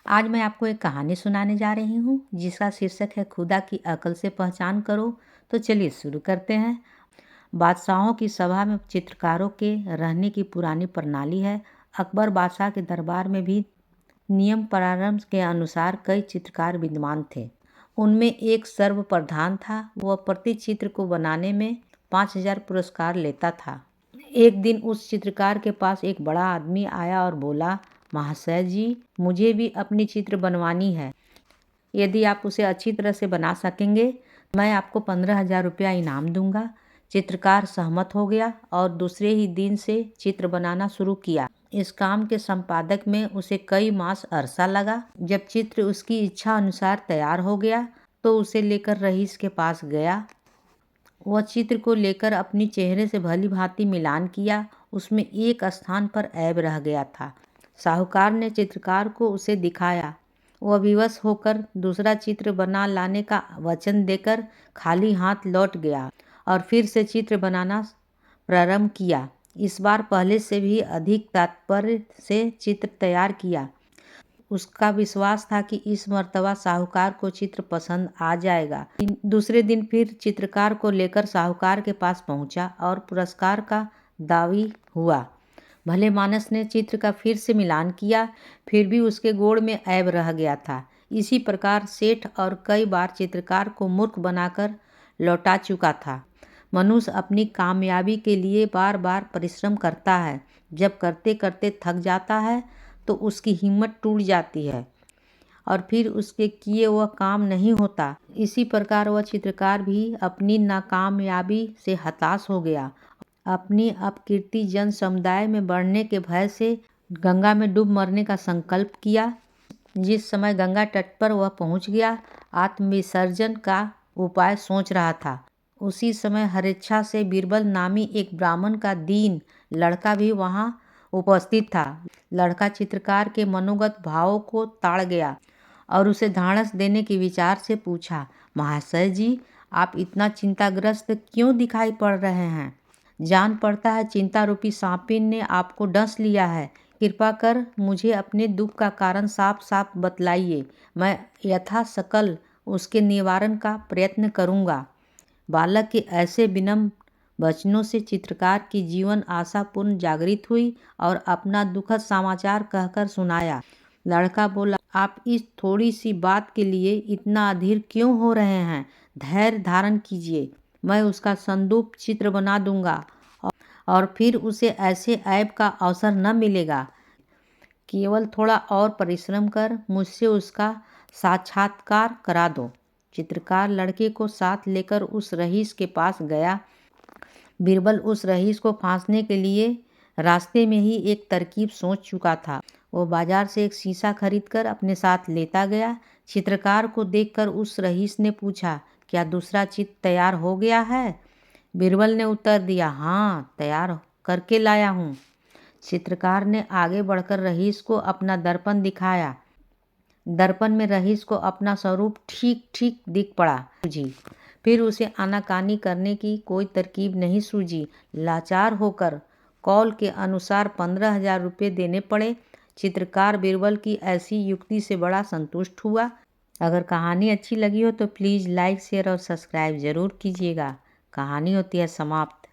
आज मैं आपको एक कहानी सुनाने जा रही हूँ जिसका शीर्षक है खुदा की अकल से पहचान करो। तो चलिए शुरू करते हैं। बादशाहों की सभा में चित्रकारों के रहने की पुरानी प्रणाली है। अकबर बादशाह के दरबार में भी नियम प्रारंभ के अनुसार कई चित्रकार विद्यमान थे। उनमें एक सर्वप्रधान था। वह प्रति चित्र को बनाने में 5,000 पुरस्कार लेता था। एक दिन उस चित्रकार के पास एक बड़ा आदमी आया और बोला, महाशय जी, मुझे भी अपनी चित्र बनवानी है। यदि आप उसे अच्छी तरह से बना सकेंगे मैं आपको 15,000 रुपया इनाम दूंगा। चित्रकार सहमत हो गया और दूसरे ही दिन से चित्र बनाना शुरू किया। इस काम के संपादक में उसे कई मास अरसा लगा। जब चित्र उसकी इच्छा अनुसार तैयार हो गया तो उसे लेकर रईस के पास गया। वह चित्र को लेकर अपनी चेहरे से भली भांति मिलान किया। उसमें एक स्थान पर ऐब रह गया था। साहूकार ने चित्रकार को उसे दिखाया। वह विवश होकर दूसरा चित्र बना लाने का वचन देकर खाली हाथ लौट गया और फिर से चित्र बनाना प्रारंभ किया। इस बार पहले से भी अधिक तात्पर्य से चित्र तैयार किया। उसका विश्वास था कि इस मर्तबा साहूकार को चित्र पसंद आ जाएगा। दूसरे दिन फिर चित्रकार को लेकर साहूकार के पास पहुंचा और पुरस्कार का दावी हुआ। भले मानस ने चित्र का फिर से मिलान किया, फिर भी उसके गोड़ में ऐब रह गया था। इसी प्रकार सेठ और कई बार चित्रकार को मूर्ख बनाकर लौटा चुका था। मनुष्य अपनी कामयाबी के लिए बार बार परिश्रम करता है। जब करते करते थक जाता है तो उसकी हिम्मत टूट जाती है और फिर उसके किए वह काम नहीं होता। इसी प्रकार वह चित्रकार भी अपनी नाकामयाबी से हताश हो गया। अपनी अपकीर्ति जन समुदाय में बढ़ने के भय से गंगा में डूब मरने का संकल्प किया। जिस समय गंगा तट पर वह पहुंच गया, आत्मविसर्जन का उपाय सोच रहा था। उसी समय हरेच्छा से बीरबल नामी एक ब्राह्मण का दीन लड़का भी वहां उपस्थित था। लड़का चित्रकार के मनोगत भावों को ताड़ गया और उसे ढाढ़स देने के विचार से पूछा, महाशय जी, आप इतना चिंताग्रस्त क्यों दिखाई पड़ रहे हैं? जान पड़ता है चिंता रूपी सांपिन ने आपको डस लिया है। कृपा कर मुझे अपने दुख का कारण साफ साफ बतलाइए। मैं यथासकल उसके निवारण का प्रयत्न करूंगा। बालक के ऐसे विनम्र वचनों से चित्रकार की जीवन आशा पूर्ण जागृत हुई और अपना दुखद समाचार कहकर सुनाया। लड़का बोला, आप इस थोड़ी सी बात के लिए इतना अधीर क्यों हो रहे हैं? धैर्य धारण कीजिए, मैं उसका संदूक चित्र बना दूंगा और फिर उसे ऐसे ऐब का अवसर न मिलेगा। केवल थोड़ा और परिश्रम कर मुझसे उसका साक्षात्कार करा दो। चित्रकार लड़के को साथ लेकर उस रईस के पास गया। बीरबल उस रईस को फांसने के लिए रास्ते में ही एक तरकीब सोच चुका था। वो बाजार से एक शीशा खरीदकर अपने साथ लेता गया। चित्रकार को देखकर उस रईस ने पूछा, क्या दूसरा चित्र तैयार हो गया है? बीरबल ने उत्तर दिया, हाँ, तैयार करके लाया हूँ। चित्रकार ने आगे बढ़कर रईस को अपना दर्पण दिखाया। दर्पण में रईस को अपना स्वरूप ठीक ठीक दिख पड़ा। फिर उसे आनाकानी करने की कोई तरकीब नहीं सूझी। लाचार होकर कौल के अनुसार 15,000 रुपये देने पड़े। चित्रकार बीरबल की ऐसी युक्ति से बड़ा संतुष्ट हुआ। अगर कहानी अच्छी लगी हो तो प्लीज़ लाइक, शेयर और सब्सक्राइब ज़रूर कीजिएगा। कहानी होती है समाप्त।